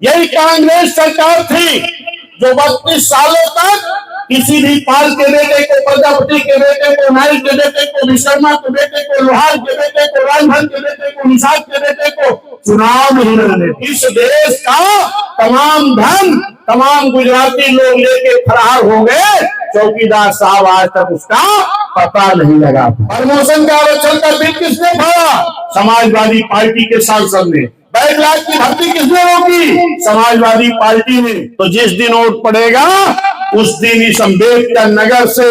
यही कांग्रेस सरकार थी जो 32 सालों तक किसी भी पाल के बेटे को, प्रजापति के बेटे को, नाइक के बेटे को, विश्वकर्मा के बेटे को, लोहार के बेटे को, राजभर के बेटे को, निषाद के बेटे को चुनाव नहीं लड़ने। इस देश का तमाम धन तमाम गुजराती लोग लेके फरार हो गए। चौकीदार साहब आज तक उसका पता नहीं लगा। प्रमोशन का आरक्षण का बिल किसने फाड़ा? समाजवादी पार्टी के सांसद ने। 22 लाख की भर्ती किसने रोकी? समाजवादी पार्टी ने। तो जिस दिन वोट पड़ेगा उस दिन इस अम्बेडकर नगर से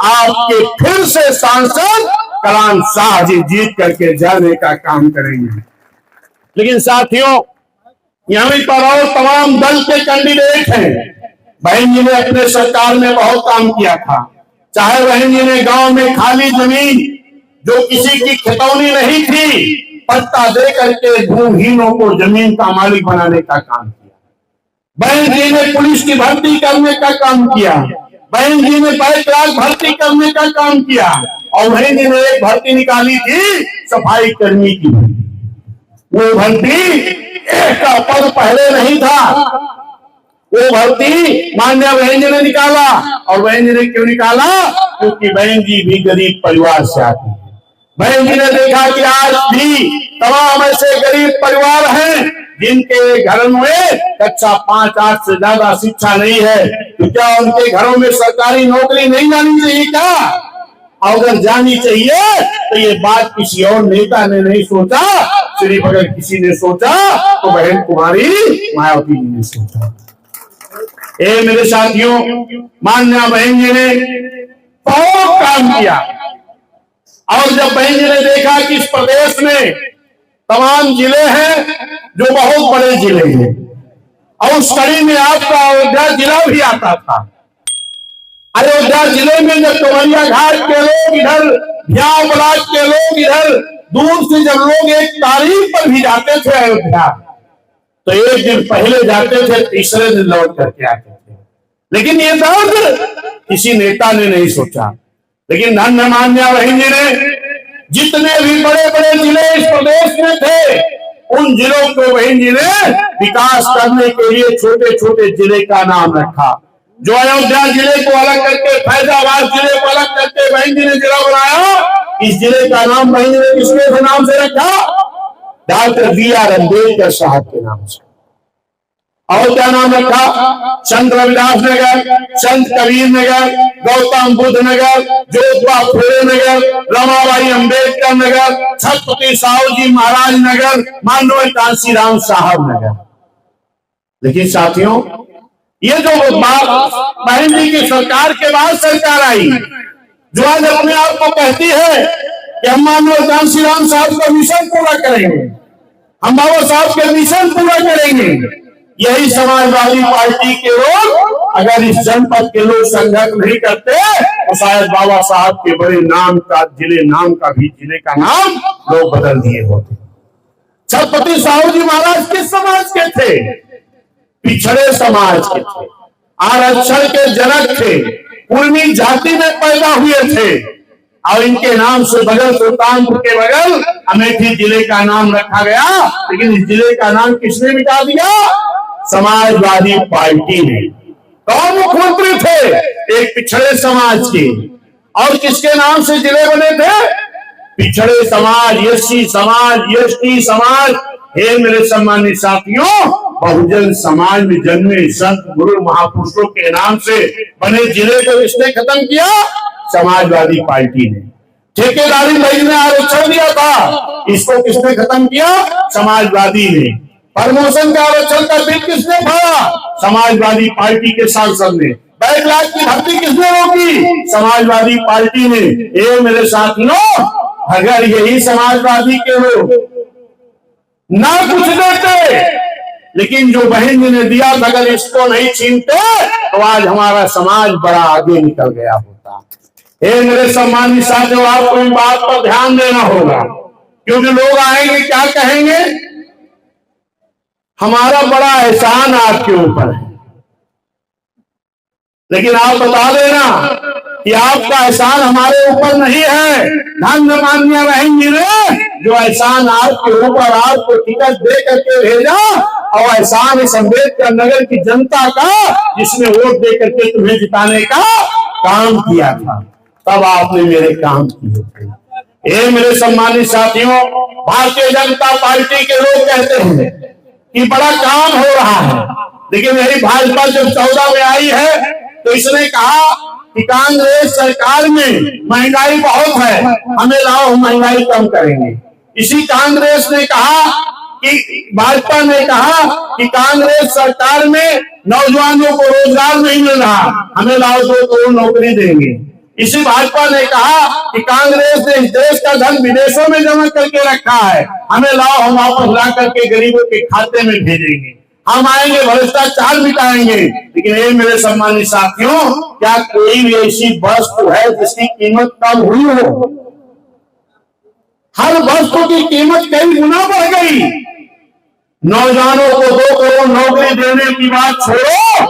आपके फिर से सांसद कलाम शाह जी जीत करके जाने का काम करेंगे। लेकिन साथियों, यहाँ पर और तमाम दल के कैंडिडेट हैं। बहन जी ने अपने सरकार में बहुत काम किया था। चाहे बहन जी ने गांव में खाली जमीन जो किसी की खितौनी नहीं थी, पट्टा दे करके भूमिहीनों को जमीन का मालिक बनाने का काम किया। बहन जी ने पुलिस की भर्ती करने का काम किया। बहन जी ने 22 लाख भर्ती करने का काम किया। और बहन जी ने एक भर्ती निकाली थी सफाई कर्मी की भर्ती। वो भर्ती एक का पद पहले नहीं था। वो भर्ती माननीय बहन जी ने निकाला। और बहन जी ने क्यों निकाला? क्योंकि बहन जी भी गरीब परिवार से आती है। बहन जी ने देखा कि आज भी तमाम ऐसे गरीब परिवार हैं जिनके घर में कक्षा 5-8 से ज्यादा शिक्षा नहीं है। तो क्या उनके घरों में सरकारी नौकरी नहीं जानी चाहिए क्या? अगर जानी चाहिए तो ये बात किसी और नेता ने नहीं सोचा, सिर्फ अगर किसी ने सोचा तो बहन कुमारी मायावती जी ने सोचा। मेरे साथियों, माननीय बहन जी ने बहुत काम किया। और जब बहन जी ने देखा कि इस प्रदेश में तमाम जिले हैं जो बहुत बड़े जिले हैं, और उस कड़ी में आपका अयोध्या जिला भी आता था। अयोध्या जिले में जब डुमरिया घाट के लोग इधर, भ्याव ब्लॉक के लोग इधर, दूर से जब लोग एक तारीख पर भी जाते थे अयोध्या, तो एक दिन पहले जाते थे, तीसरे दिन लौट करके आते थे। लेकिन ये दर्द किसी नेता ने नहीं सोचा। लेकिन धन्य मान्य बहन जी ने जितने भी बड़े बड़े जिले इस प्रदेश में थे, उन जिलों को बहन जी ने विकास करने के लिए छोटे छोटे जिले का नाम रखा। जो अयोध्या जिले को अलग करके, फैजाबाद जिले को अलग करके बहन जी ने जिला बनाया। इस जिले का नाम बहन जी ने किसके नाम से रखा? Doctor B.R. अम्बेडकर साहब के नाम से। और क्या नाम रखा? संत रविदास नगर, संत कबीर नगर, गौतम बुद्ध नगर, ज्योतिबा फुले नगर, रमाबाई अम्बेडकर नगर, छत्रपति साहू जी महाराज नगर, माननीय कांशीराम साहब नगर। लेकिन साथियों, ये जो बहन जी की सरकार के बाद सरकार आई, जो आज अपने आप को कहती है कि हम माननीय कांशीराम साहब का मिशन पूरा करेंगे, हम बाबा साहब के मिशन पूरा करेंगे, यही समाजवादी पार्टी के लोग अगर इस जनपद के लोग संघर्ष नहीं करते तो शायद बाबा साहब के बड़े नाम का, जिले नाम का भी, जिले का नाम लोग बदल दिए होते। छत्रपति साहू जी महाराज किस समाज के थे? पिछड़े समाज के थे, आरक्षण के जनक थे, कुर्मी जाति में पैदा हुए थे। और इनके नाम से बगल, सुल्तानपुर के बगल अमेठी जिले का नाम रखा गया। लेकिन इस जिले का नाम किसने मिटा दिया? समाजवादी पार्टी ने। कौन मुख्यमंत्री थे? एक पिछड़े समाज के। और किसके नाम से जिले बने थे? पिछड़े समाज, एससी समाज, एसटी समाज। हे मेरे सम्मानित साथियों, बहुजन समाज में जन्मे संत गुरु महापुरुषों के नाम से बने जिले को इसने खत्म किया समाजवादी पार्टी ने। ठेकेदारी भाई ने आरक्षण दिया था, इसको किसने खत्म किया? समाजवादी ने। प्रमोशन का आरक्षण का बिल किसने फाड़ा? समाजवादी पार्टी के सांसद ने। 22 लाख की भर्ती किसने रोकी? समाजवादी पार्टी ने। ये मेरे साथियों, अगर यही समाजवादी के लोग ना कुछ देते, लेकिन जो बहन जी ने दिया था, अगर इसको नहीं छीनते तो आज हमारा समाज बड़ा आगे निकल गया होता। ये मेरे सम्मानित साथियों, आपको इन बात पर ध्यान देना होगा, क्योंकि लोग आएंगे क्या कहेंगे? हमारा बड़ा एहसान आपके ऊपर है, लेकिन आप बता देना कि आपका एहसान हमारे ऊपर नहीं है, धन्य माननीय बहन जी ने जो एहसान आपके ऊपर आपको टिकट दे करके भेजा, और एहसान इस अम्बेडकर नगर की जनता का जिसने वोट दे करके तुम्हें जिताने का काम किया था, तब आपने मेरे काम किए थे। ये मेरे सम्मानित साथियों, भारतीय जनता पार्टी के लोग कहते हैं कि बड़ा काम हो रहा है, लेकिन यही भाजपा जब 14 में आई है तो इसने कहा कि कांग्रेस सरकार में महंगाई बहुत है, हमें लाओ हम महंगाई कम करेंगे। इसी कांग्रेस ने कहा कि भाजपा ने कहा कि कांग्रेस सरकार में नौजवानों को रोजगार नहीं मिल रहा, हमें लाओ 2 करोड़ नौकरी देंगे। इसी भाजपा ने कहा कि कांग्रेस ने इस देश का धन विदेशों में जमा करके रखा है, हमें लाओ हम वापस ला करके गरीबों के खाते में भेजेंगे, हम आएंगे भ्रष्टाचार मिटाएंगे। लेकिन ये मेरे सम्मानित साथियों, क्या कोई भी ऐसी वस्तु है जिसकी कीमत कम हुई हो? हर वस्तु की कीमत कई गुना बढ़ गई। नौजवानों को 2 करोड़ नौकरी देने की बात छोड़ो,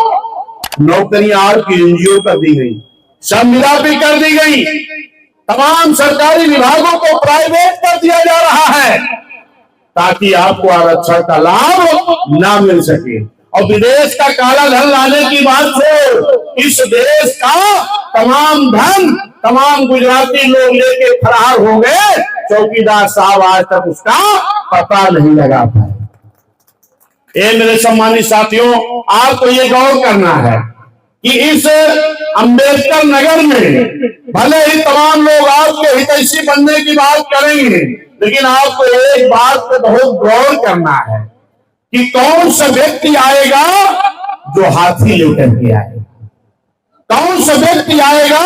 नौकरियां आपकी एनजीओ कर दी गई, संविदा भी कर दी गई, तमाम सरकारी विभागों को प्राइवेट कर दिया जा रहा है ताकि आपको आरक्षण का लाभ ना मिल सके। और विदेश का काला धन लाने की बात छोड़ो, इस देश का तमाम धन तमाम गुजराती लोग लेके फरार हो गए, चौकीदार साहब आज तक उसका पता नहीं लगा पाए। ये मेरे सम्मानित साथियों, आपको ये गौर करना है कि इस अम्बेडकर नगर में भले ही तमाम लोग आपके हितैषी बनने की बात करेंगे, लेकिन आपको एक बात पे बहुत गौर करना है कि कौन सा व्यक्ति आएगा जो हाथी लेकर के आएगा, कौन सा व्यक्ति आएगा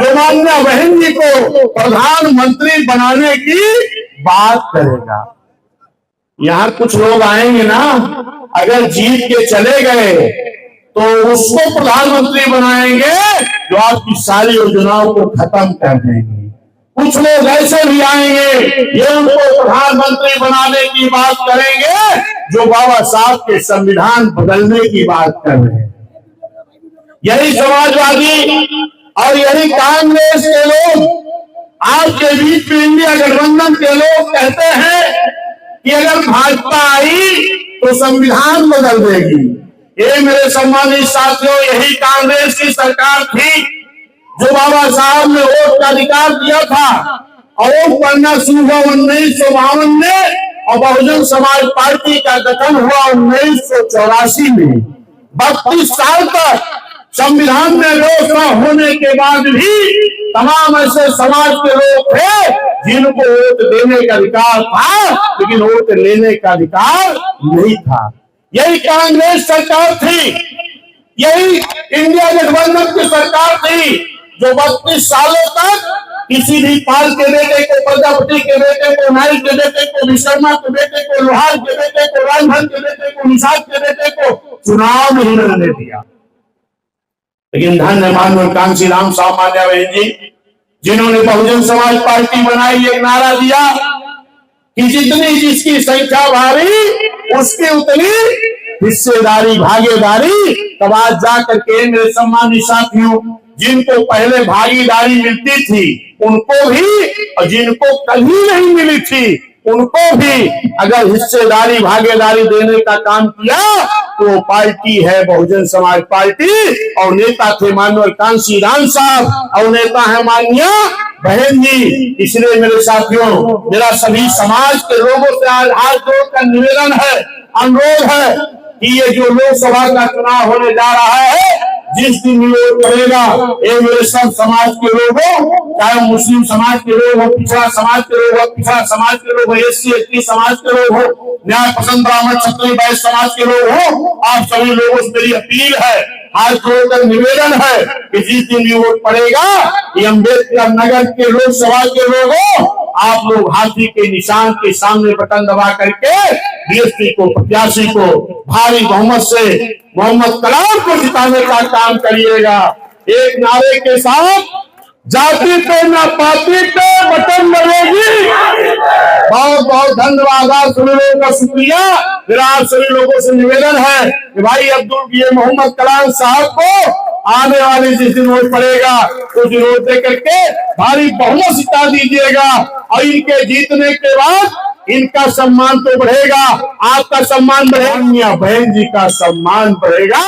जो माननीय बहन जी को प्रधानमंत्री बनाने की बात करेगा। यहाँ कुछ लोग आएंगे ना, अगर जीत के चले गए तो उसको प्रधानमंत्री बनाएंगे जो आपकी सारी योजनाओं को खत्म कर देंगे। कुछ लोग ऐसे भी आएंगे, ये उनको प्रधानमंत्री बनाने की बात करेंगे जो बाबा साहब के संविधान बदलने की बात कर रहे हैं। यही समाजवादी और यही कांग्रेस के लोग आपके बीच में इंडिया गठबंधन के लोग कहते हैं कि अगर भाजपा आई तो संविधान बदल देगी। ये मेरे सम्मानित साथियों, यही कांग्रेस की सरकार थी जो बाबा साहब ने वोट का अधिकार दिया था और वोट पड़ना शुरू हुआ 1952 में और बहुजन समाज पार्टी का गठन हुआ 1984 में। 32 साल तक संविधान में व्यवस्था होने के बाद भी तमाम ऐसे समाज के लोग थे जिनको वोट देने का अधिकार था, लेकिन वोट लेने का अधिकार नहीं था। यही कांग्रेस सरकार थी, यही इंडिया गठबंधन की सरकार थी जो 32 सालों तक किसी भी पाल के बेटे को, प्रजापति के बेटे को, नाई के बेटे को, विश्वकर्मा के बेटे को, लोहार के बेटे को, राजभर के बेटे को, निषाद के बेटे को चुनाव नहीं लड़ने दिया। लेकिन धन्य माननीय कांशीराम साहब मान्या बहन जी, जिन्होंने बहुजन समाज पार्टी बनाई, एक नारा दिया कि जितनी जिसकी संख्या भारी उसकी उतनी हिस्सेदारी, भागीदारी। तब आज जाकर के मेरे सम्मानित साथियों, जिनको पहले भागीदारी मिलती थी उनको भी, और जिनको कभी नहीं मिली थी उनको भी अगर हिस्सेदारी भागीदारी देने का काम किया तो वो पार्टी है बहुजन समाज पार्टी। और नेता थे माननीय कांशीराम साहब और नेता है माननीय बहन जी। इसलिए मेरे साथियों, मेरा सभी समाज के लोगों से आज हाथ जोड़कर निवेदन है, अनुरोध है कि ये जो लोकसभा का चुनाव होने जा रहा है, जिस दिन ये करेगा, ये मेरे सब समाज के लोग हो, चाहे मुस्लिम समाज के लोग हो, पिछड़ा समाज के लोग हो, पिछड़ा समाज के लोग हो, SC ST समाज के लोग हो, न्याय पसंद ब्राह्मण क्षत्रिय वैश्य समाज के लोग हो, आप सभी लोगों से मेरी अपील है, हाथ जोड़कर निवेदन है कि जिस दिन ये वोट पड़ेगा, ये अम्बेडकर नगर के लोकसभा के लोग हो, आप लोग हाथी के निशान के सामने बटन दबा करके BSP को, प्रत्याशी को भारी बहुमत से मोहम्मद कलाम को जिताने का काम करिएगा। एक नारे के साथ, जाति पे ना पाति पे बटन दबेगी। बहुत बहुत धन्यवाद, आप सभी लोगों का शुक्रिया। मेरा आप सभी लोगों से निवेदन है कि भाई अब्दुल मोहम्मद कलाम साहब को आने वाले जिस दिन वोट पड़ेगा उस दिन वोट दे करके भारी बहुमत जिता दीजिएगा और इनके जीतने के बाद इनका सम्मान तो बढ़ेगा, आपका सम्मान बढ़ेगा, बहन जी का सम्मान बढ़ेगा।